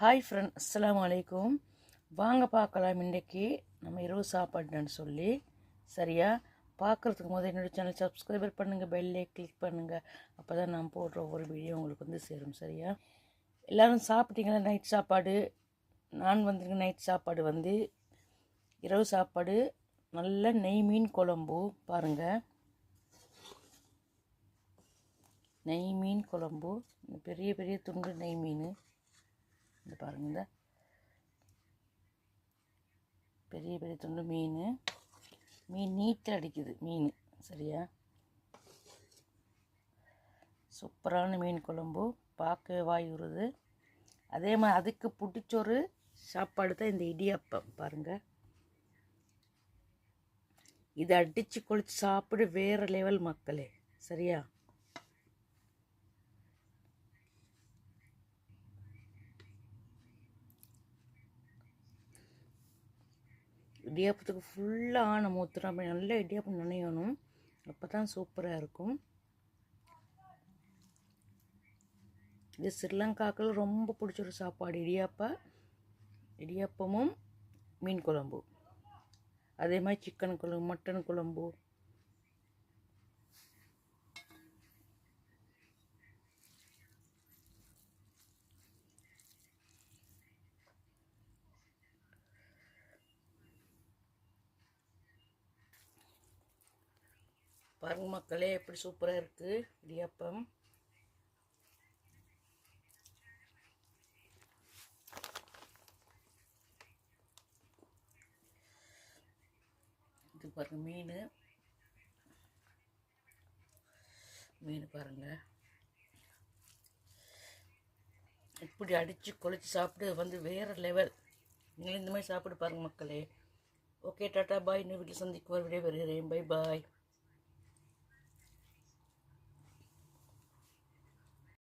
Hi friend, அஸ்ஸலாமு அலைக்கும். வாங்க பார்க்கலாம் இன்றைக்கி நம்ம இரவு சாப்பாடுன்னு சொல்லி. சரியா பார்க்குறதுக்கு முதல் என்னோடய சேனல் சப்ஸ்கிரைபர் பண்ணுங்கள், பெல்லே கிளிக் பண்ணுங்கள். அப்போ தான் நான் போடுற ஒவ்வொரு வீடியோ உங்களுக்கு வந்து சேரும். சரியா எல்லோரும் சாப்பிட்டீங்களா? நைட் சாப்பாடு நான் வந்துருங்க. நைட் சாப்பாடு வந்து இரவு சாப்பாடு நல்ல நெய் மீன் குழம்பு. பாருங்கள், நெய் மீன் குழம்பு, பெரிய பெரிய துண்டு நெய் மீன். இந்த பாருங்கள், இந்த பெரிய பெரிய துண்டு மீன் நீட்டில் அடிக்குது மீன். சரியா சூப்பரான மீன் குழம்பு, பார்க்க வாய் உருது. அதே மாதிரி அதுக்கு பிடிச்சொரு சாப்பாடு தான் இந்த இடியாப்பம். பாருங்கள், இதை அடித்து கொளித்து சாப்பிட வேறு லெவல் மக்களே. சரியா இடியாப்பத்துக்கு ஃபுல்லாக நம்ம ஊற்றுறோம். அப்படி நல்லா இடியாப்பம் நனையணும், அப்போ தான் சூப்பராக இருக்கும். இது ஸ்ரீலங்காக்கள் ரொம்ப பிடிச்ச ஒரு சாப்பாடு இடியாப்பமும் மீன் குழம்பு. அதே மாதிரி சிக்கன் குழம்பு, மட்டன் குழம்பு. பாருங்க மக்களே, எப்படி சூப்பராக இருக்குது இடியாப்பம். இது பாருங்க, மீன் பாருங்கள் இப்படி அடித்து கொளித்து சாப்பிட்டு வந்து வேறு லெவல். நீங்கள் இந்த மாதிரி சாப்பிட்டு பாருங்கள் மக்களே. ஓகே, டாட்டா பாய். இன்னும் வீட்டில் சந்திக்குவார். விடைபெறுகிறேன். Bye bye.